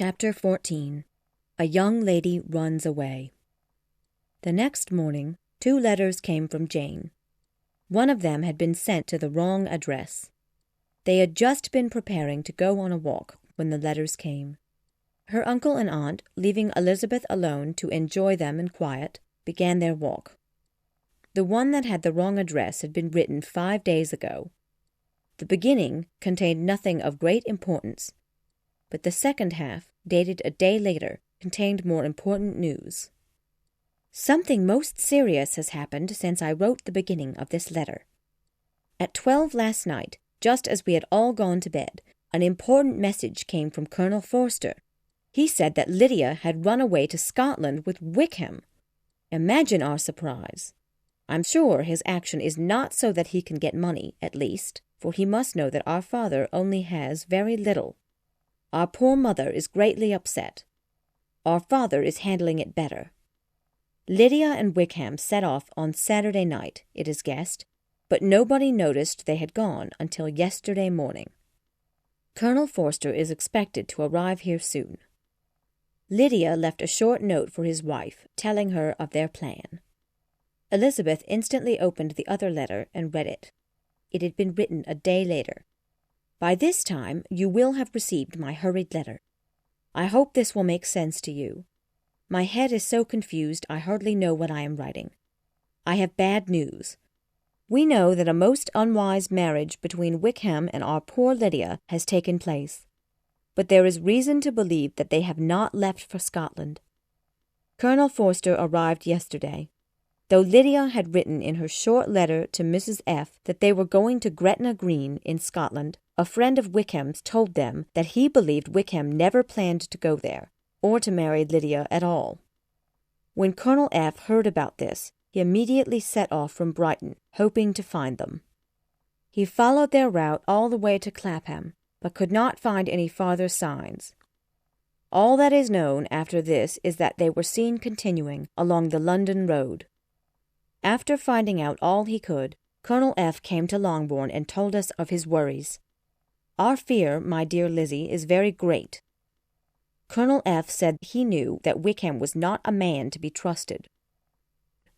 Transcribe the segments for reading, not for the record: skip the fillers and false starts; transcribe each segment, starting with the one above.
Chapter 14. A Young Lady Runs Away. The next morning, 2 letters came from Jane. One of them had been sent to the wrong address. They had just been preparing to go on a walk when the letters came. Her uncle and aunt, leaving Elizabeth alone to enjoy them in quiet, began their walk. The one that had the wrong address had been written 5 days ago. The beginning contained nothing of great importance, but the second half, dated a day later, contained more important news. Something most serious has happened since I wrote the beginning of this letter. At 12 last night, just as we had all gone to bed, an important message came from Colonel Forster. He said that Lydia had run away to Scotland with Wickham. Imagine our surprise. I'm sure his action is not so that he can get money, at least, for he must know that our father only has very little. Our poor mother is greatly upset. Our father is handling it better. Lydia and Wickham set off on Saturday night, it is guessed, but nobody noticed they had gone until yesterday morning. Colonel Forster is expected to arrive here soon. Lydia left a short note for his wife, telling her of their plan. Elizabeth instantly opened the other letter and read it. It had been written a day later. By this time, you will have received my hurried letter. I hope this will make sense to you. My head is so confused I hardly know what I am writing. I have bad news. We know that a most unwise marriage between Wickham and our poor Lydia has taken place, but there is reason to believe that they have not left for Scotland. Colonel Forster arrived yesterday. Though Lydia had written in her short letter to Mrs. F. that they were going to Gretna Green in Scotland, a friend of Wickham's told them that he believed Wickham never planned to go there, or to marry Lydia at all. When Colonel F. heard about this, he immediately set off from Brighton, hoping to find them. He followed their route all the way to Clapham, but could not find any farther signs. All that is known after this is that they were seen continuing along the London road. After finding out all he could, Colonel F. came to Longbourn and told us of his worries. Our fear, my dear Lizzie, is very great. Colonel F. said he knew that Wickham was not a man to be trusted.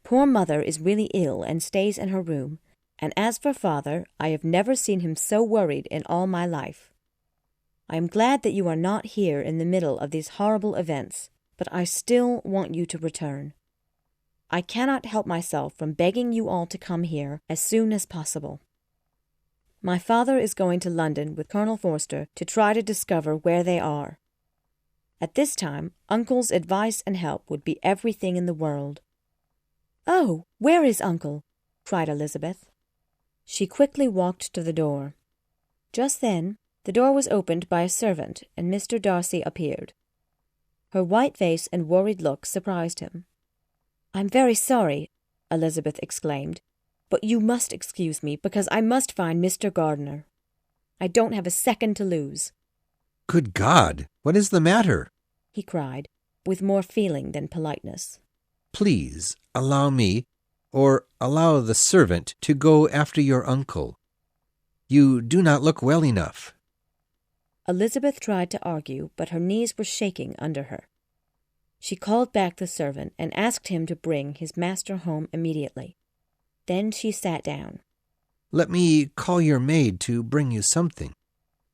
Poor mother is really ill and stays in her room, and as for father, I have never seen him so worried in all my life. I am glad that you are not here in the middle of these horrible events, but I still want you to return. I cannot help myself from begging you all to come here as soon as possible. My father is going to London with Colonel Forster to try to discover where they are. At this time, Uncle's advice and help would be everything in the world. "Oh, where is Uncle?" cried Elizabeth. She quickly walked to the door. Just then, the door was opened by a servant, and Mr. Darcy appeared. Her white face and worried look surprised him. "I'm very sorry," Elizabeth exclaimed, "but you must excuse me, because I must find Mr. Gardiner. I don't have a second to lose." "Good God! What is the matter?" he cried, with more feeling than politeness. "Please, allow me, or allow the servant, to go after your uncle. You do not look well enough." Elizabeth tried to argue, but her knees were shaking under her. She called back the servant and asked him to bring his master home immediately. Then she sat down. "Let me call your maid to bring you something,"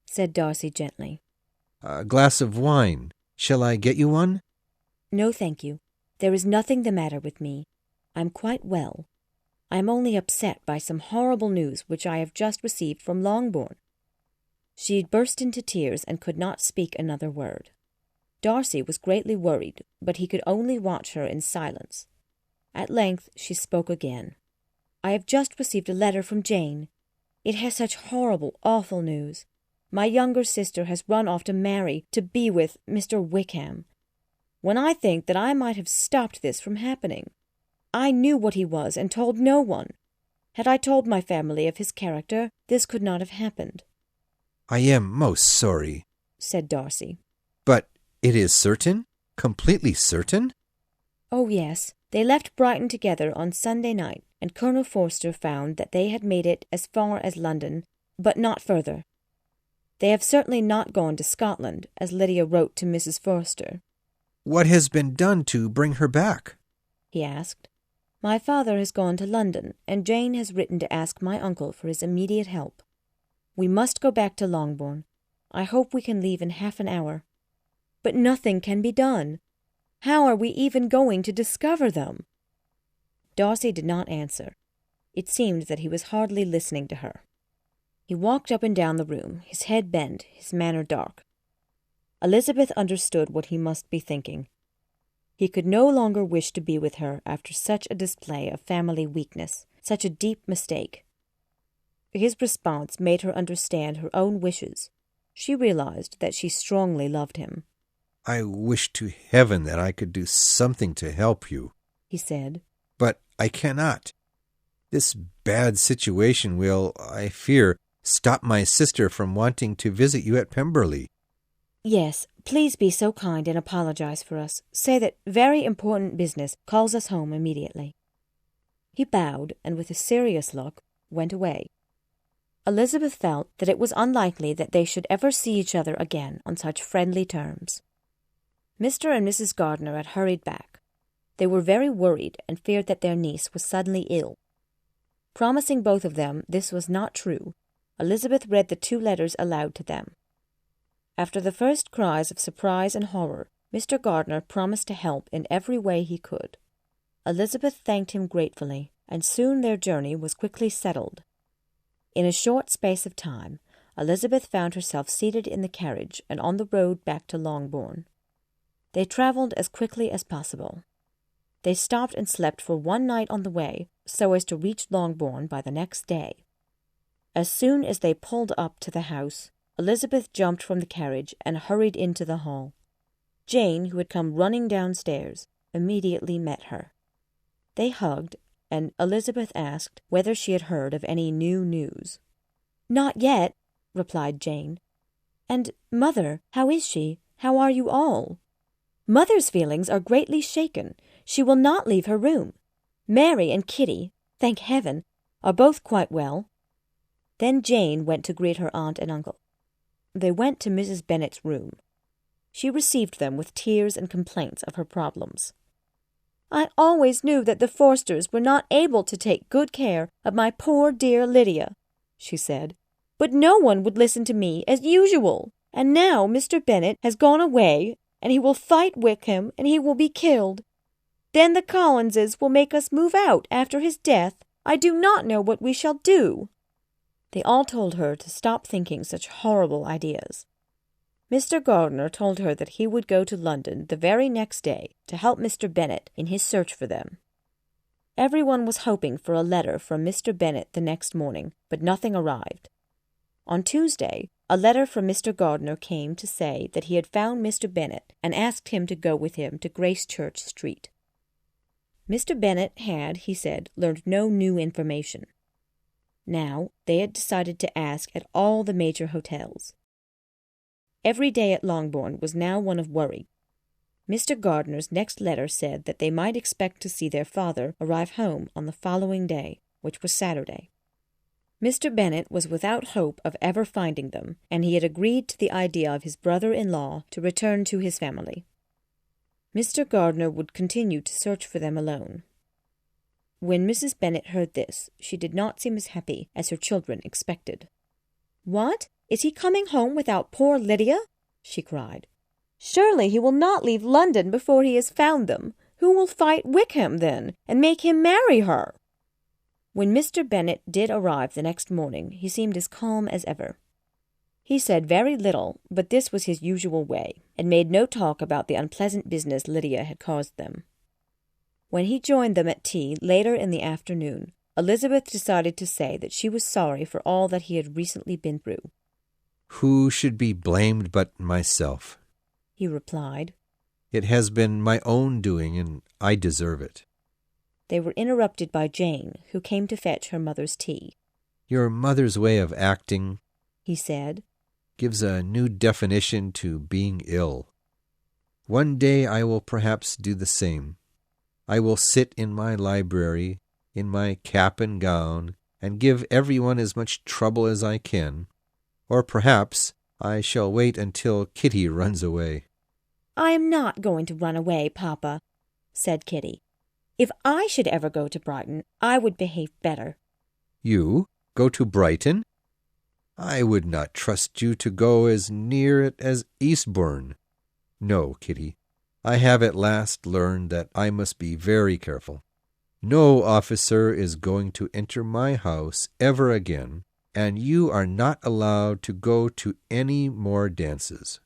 said Darcy gently. "A glass of wine. Shall I get you one?" "No, thank you. There is nothing the matter with me. I'm quite well. I am only upset by some horrible news which I have just received from Longbourn." She burst into tears and could not speak another word. Darcy was greatly worried, but he could only watch her in silence. At length she spoke again. "I have just received a letter from Jane. It has such horrible, awful news. My younger sister has run off to marry, to be with Mr. Wickham. When I think that I might have stopped this from happening. I knew what he was and told no one. Had I told my family of his character, this could not have happened." "I am most sorry," said Darcy. "But it is certain? Completely certain?" "Oh, yes. They left Brighton together on Sunday night, and Colonel Forster found that they had made it as far as London, but not further." They have certainly not gone to Scotland, as Lydia wrote to Mrs. Forster. What has been done to bring her back? He asked. My father has gone to London, and Jane has written to ask my uncle for his immediate help. We must go back to Longbourn. I hope we can leave in half an hour. But nothing can be done. How are we even going to discover them? Darcy did not answer. It seemed that he was hardly listening to her. He walked up and down the room, his head bent, his manner dark. Elizabeth understood what he must be thinking. He could no longer wish to be with her after such a display of family weakness, such a deep mistake. His response made her understand her own wishes. She realized that she strongly loved him. I wish to heaven that I could do something to help you, he said. But I cannot. This bad situation will, I fear, stop my sister from wanting to visit you at Pemberley. Yes, please be so kind and apologize for us. Say that very important business calls us home immediately. He bowed, and with a serious look, went away. Elizabeth felt that it was unlikely that they should ever see each other again on such friendly terms. Mr. and Mrs. Gardiner had hurried back. They were very worried and feared that their niece was suddenly ill. Promising both of them this was not true, Elizabeth read the 2 letters aloud to them. After the first cries of surprise and horror, Mr. Gardiner promised to help in every way he could. Elizabeth thanked him gratefully, and soon their journey was quickly settled. In a short space of time, Elizabeth found herself seated in the carriage and on the road back to Longbourn. They travelled as quickly as possible. They stopped and slept for one night on the way, so as to reach Longbourn by the next day. As soon as they pulled up to the house, Elizabeth jumped from the carriage and hurried into the hall. Jane, who had come running downstairs, immediately met her. They hugged, and Elizabeth asked whether she had heard of any new news. "Not yet," replied Jane. "And, Mother, how is she? How are you all?" "Mother's feelings are greatly shaken. She will not leave her room. Mary and Kitty, thank heaven, are both quite well." Then Jane went to greet her aunt and uncle. They went to Mrs. Bennett's room. She received them with tears and complaints of her problems. "I always knew that the Forsters were not able to take good care of my poor dear Lydia," she said. "But no one would listen to me as usual. And now Mr. Bennett has gone away, and he will fight Wickham, and he will be killed. Then the Collinses will make us move out after his death. I do not know what we shall do." They all told her to stop thinking such horrible ideas. Mr. Gardiner told her that he would go to London the very next day to help Mr. Bennett in his search for them. Everyone was hoping for a letter from Mr. Bennett the next morning, but nothing arrived. On Tuesday, a letter from Mr. Gardiner came to say that he had found Mr. Bennett and asked him to go with him to Gracechurch Street. Mr. Bennett had, he said, learned no new information. Now they had decided to ask at all the major hotels. Every day at Longbourn was now one of worry. Mr. Gardiner's next letter said that they might expect to see their father arrive home on the following day, which was Saturday. Mr. Bennett was without hope of ever finding them, and he had agreed to the idea of his brother-in-law to return to his family. Mr. Gardiner would continue to search for them alone. When Mrs. Bennett heard this, she did not seem as happy as her children expected. "What? Is he coming home without poor Lydia?" she cried. "Surely he will not leave London before he has found them. Who will fight Wickham, then, and make him marry her?" When Mr. Bennett did arrive the next morning, he seemed as calm as ever. He said very little, but this was his usual way, and made no talk about the unpleasant business Lydia had caused them. When he joined them at tea later in the afternoon, Elizabeth decided to say that she was sorry for all that he had recently been through. "Who should be blamed but myself?" he replied. "It has been my own doing, and I deserve it." They were interrupted by Jane, who came to fetch her mother's tea. "Your mother's way of acting," he said, "gives a new definition to being ill. One day I will perhaps do the same. I will sit in my library, in my cap and gown, and give everyone as much trouble as I can. Or perhaps I shall wait until Kitty runs away." "I am not going to run away, Papa," said Kitty. "If I should ever go to Brighton, I would behave better." "You go to Brighton? I would not trust you to go as near it as Eastbourne. No, Kitty, I have at last learned that I must be very careful. No officer is going to enter my house ever again, and you are not allowed to go to any more dances.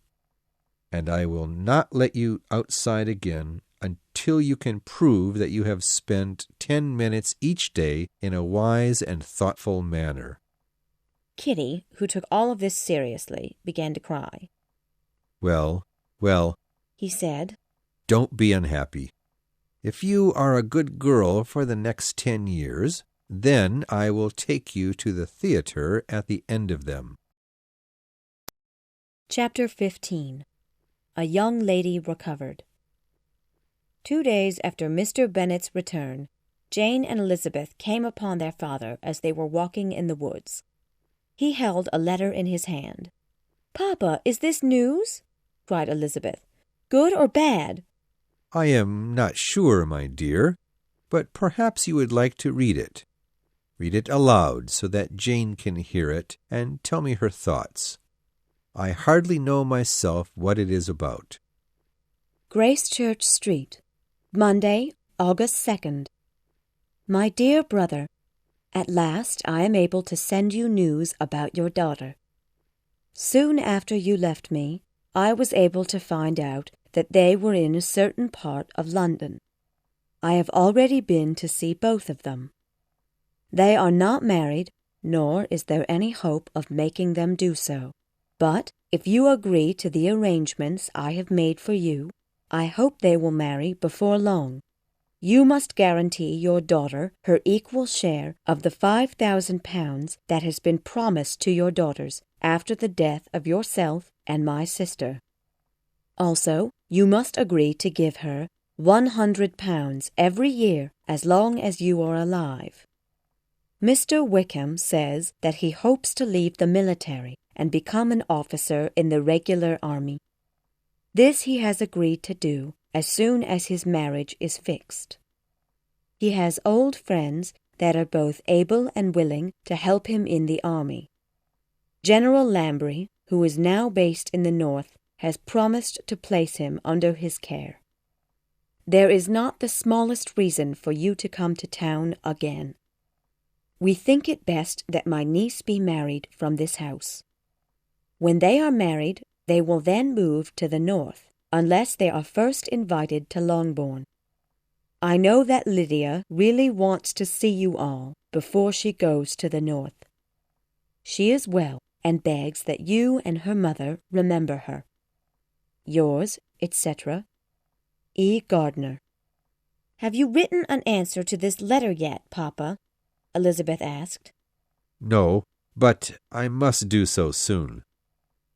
And I will not let you outside again until you can prove that you have spent 10 minutes each day in a wise and thoughtful manner." Kitty, who took all of this seriously, began to cry. Well, well, he said, "don't be unhappy. If you are a good girl for the next 10 years, then I will take you to the theatre at the end of them." Chapter 15. A Young Lady Recovered. 2 days after Mr. Bennett's return, Jane and Elizabeth came upon their father as they were walking in the woods. He held a letter in his hand. "Papa, is this news?" cried Elizabeth. "Good or bad?" "I am not sure, my dear, but perhaps you would like to read it. Read it aloud so that Jane can hear it and tell me her thoughts. I hardly know myself what it is about." Gracechurch Street, Monday, August 2nd. My dear brother, at last I am able to send you news about your daughter. Soon after you left me, I was able to find out that they were in a certain part of London. I have already been to see both of them. They are not married, nor is there any hope of making them do so. But if you agree to the arrangements I have made for you, I hope they will marry before long. You must guarantee your daughter her equal share of the £5,000 that has been promised to your daughters after the death of yourself and my sister. Also, you must agree to give her £100 every year as long as you are alive. Mr. Wickham says that he hopes to leave the military and become an officer in the regular army. This he has agreed to do as soon as his marriage is fixed. He has old friends that are both able and willing to help him in the army. General Lambury, who is now based in the north, has promised to place him under his care. There is not the smallest reason for you to come to town again. We think it best that my niece be married from this house. When they are married, they will then move to the north, unless they are first invited to Longbourn. I know that Lydia really wants to see you all before she goes to the north. She is well and begs that you and her mother remember her. Yours, etc., E. Gardner. "Have you written an answer to this letter yet, Papa?" Elizabeth asked. "No, but I must do so soon."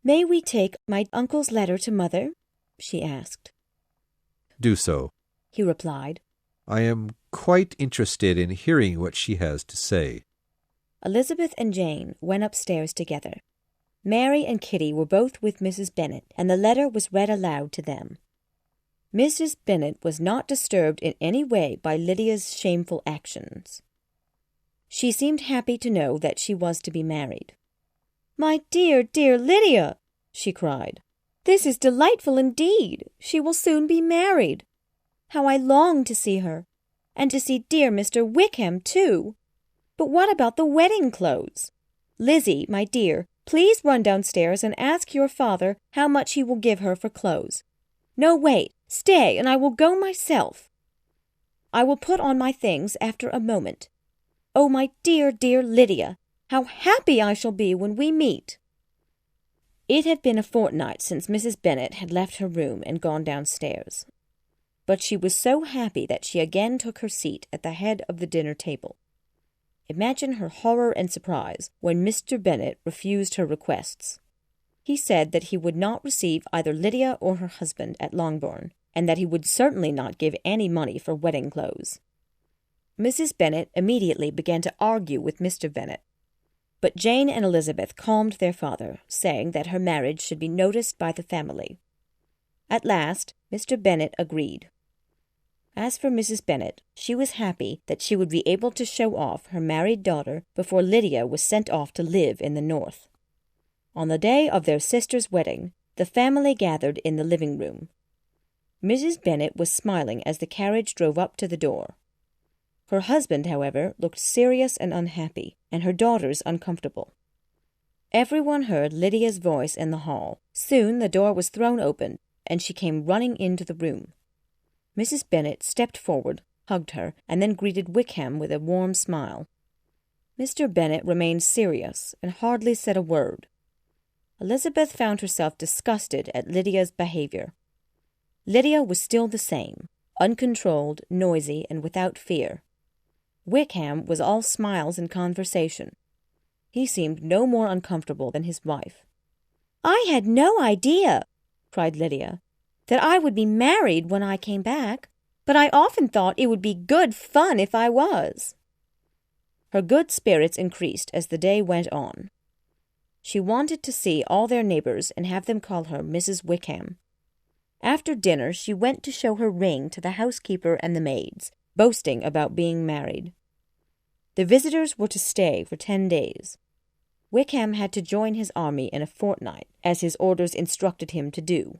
"May we take my uncle's letter to Mother?" she asked. "Do so," he replied. "I am quite interested in hearing what she has to say." Elizabeth and Jane went upstairs together. Mary and Kitty were both with Mrs. Bennett, and the letter was read aloud to them. Mrs. Bennett was not disturbed in any way by Lydia's shameful actions. She seemed happy to know that she was to be married. "My dear, dear Lydia!" she cried. "This is delightful indeed. She will soon be married. How I long to see her, and to see dear Mr. Wickham, too. But what about the wedding clothes? Lizzie, my dear, please run downstairs and ask your father how much he will give her for clothes. No, wait, stay, and I will go myself. I will put on my things after a moment. Oh, my dear, dear Lydia, how happy I shall be when we meet." It had been a fortnight since Mrs. Bennett had left her room and gone downstairs. But she was so happy that she again took her seat at the head of the dinner table. Imagine her horror and surprise when Mr. Bennett refused her requests. He said that he would not receive either Lydia or her husband at Longbourn, and that he would certainly not give any money for wedding clothes. Mrs. Bennett immediately began to argue with Mr. Bennett. But Jane and Elizabeth calmed their father, saying that her marriage should be noticed by the family. At last, Mr. Bennett agreed. As for Mrs. Bennett, she was happy that she would be able to show off her married daughter before Lydia was sent off to live in the north. On the day of their sister's wedding, the family gathered in the living room. Mrs. Bennett was smiling as the carriage drove up to the door. Her husband, however, looked serious and unhappy, and her daughters uncomfortable. Everyone heard Lydia's voice in the hall. Soon the door was thrown open, and she came running into the room. Mrs. Bennett stepped forward, hugged her, and then greeted Wickham with a warm smile. Mr. Bennett remained serious and hardly said a word. Elizabeth found herself disgusted at Lydia's behavior. Lydia was still the same, uncontrolled, noisy, and without fear. Wickham was all smiles and conversation. He seemed no more uncomfortable than his wife. "I had no idea," cried Lydia, "that I would be married when I came back, but I often thought it would be good fun if I was." Her good spirits increased as the day went on. She wanted to see all their neighbors and have them call her Mrs. Wickham. After dinner, she went to show her ring to the housekeeper and the maids, boasting about being married. The visitors were to stay for 10 days. Wickham had to join his army in a fortnight, as his orders instructed him to do.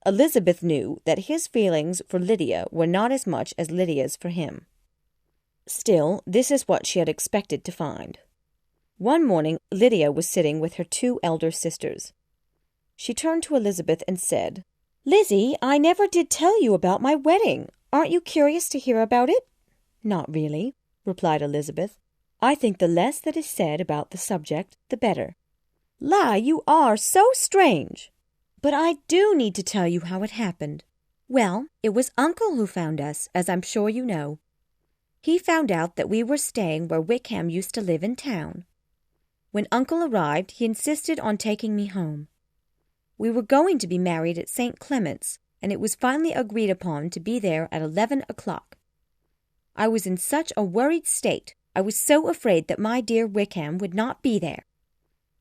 Elizabeth knew that his feelings for Lydia were not as much as Lydia's for him. Still, this is what she had expected to find. One morning, Lydia was sitting with her 2 elder sisters. She turned to Elizabeth and said, "Lizzie, I never did tell you about my wedding. Aren't you curious to hear about it?" "Not really," replied Elizabeth. "I think the less that is said about the subject, the better." "La, you are so strange." "But I do need to tell you how it happened. Well, it was Uncle who found us, as I'm sure you know. He found out that we were staying where Wickham used to live in town. When Uncle arrived, he insisted on taking me home. We were going to be married at St. Clement's, and it was finally agreed upon to be there at 11 o'clock. I was in such a worried state. I was so afraid that my dear Wickham would not be there.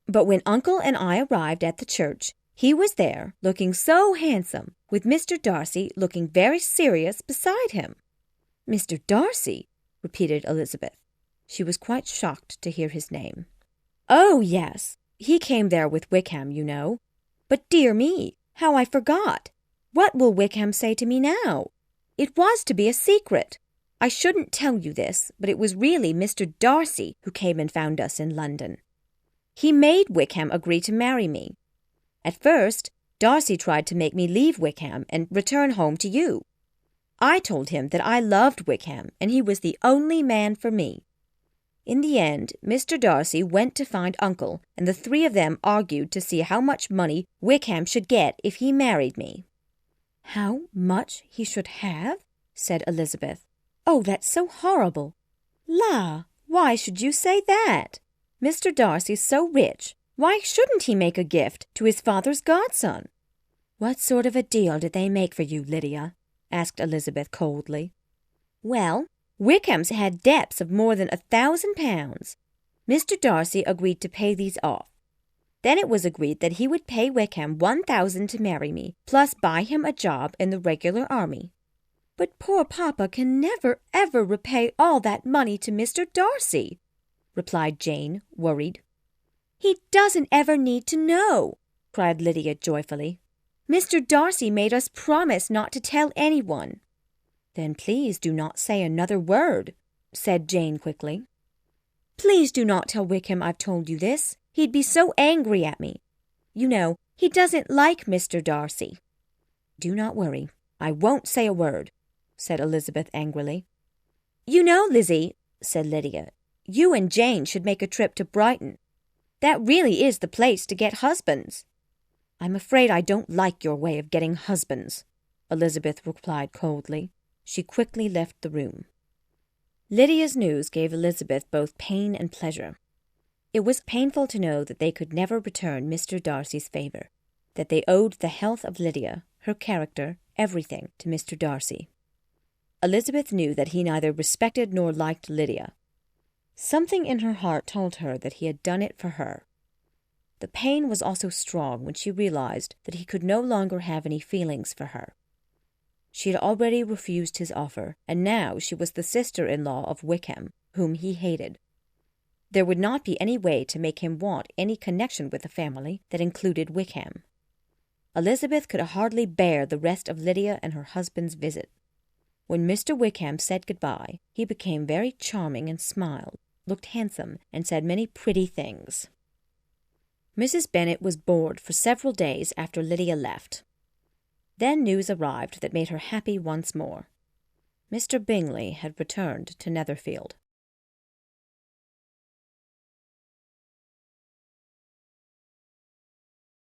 But when Uncle and I arrived at the church, he was there, looking so handsome, with Mr. Darcy looking very serious beside him." "Mr. Darcy?" repeated Elizabeth. She was quite shocked to hear his name. "Oh, yes. He came there with Wickham, you know. But dear me, how I forgot. What will Wickham say to me now? It was to be a secret. I shouldn't tell you this, but it was really Mr. Darcy who came and found us in London. He made Wickham agree to marry me. At first, Darcy tried to make me leave Wickham and return home to you. I told him that I loved Wickham, and he was the only man for me. In the end, Mr. Darcy went to find Uncle, and the 3 of them argued to see how much money Wickham should get if he married me." "How much he should have?" said Elizabeth. "Oh, that's so horrible." "La, why should you say that? Mr. Darcy's so rich. Why shouldn't he make a gift to his father's godson?" "What sort of a deal did they make for you, Lydia?" asked Elizabeth coldly. "Well, Wickham's had debts of more than £1,000. Mr. Darcy agreed to pay these off. Then it was agreed that he would pay Wickham £1,000 to marry me, plus buy him a job in the regular army." "But poor Papa can never, ever repay all that money to Mr. Darcy," replied Jane, worried. "He doesn't ever need to know," cried Lydia joyfully. "Mr. Darcy made us promise not to tell anyone." "Then please do not say another word," said Jane quickly. "Please do not tell Wickham I've told you this. He'd be so angry at me. You know, he doesn't like Mr. Darcy." "Do not worry. I won't say a word," said Elizabeth angrily. "You know, Lizzie," said Lydia, "you and Jane should make a trip to Brighton. That really is the place to get husbands." "I'm afraid I don't like your way of getting husbands," Elizabeth replied coldly. She quickly left the room. Lydia's news gave Elizabeth both pain and pleasure. It was painful to know that they could never return Mr. Darcy's favor, that they owed the health of Lydia, her character, everything to Mr. Darcy. Elizabeth knew that he neither respected nor liked Lydia. Something in her heart told her that he had done it for her. The pain was also strong when she realized that he could no longer have any feelings for her. She had already refused his offer, and now she was the sister-in-law of Wickham, whom he hated. There would not be any way to make him want any connection with the family that included Wickham. Elizabeth could hardly bear the rest of Lydia and her husband's visit. When Mr. Wickham said goodbye, he became very charming and smiled, looked handsome, and said many pretty things. Mrs. Bennet was bored for several days after Lydia left. Then news arrived that made her happy once more. Mr. Bingley had returned to Netherfield.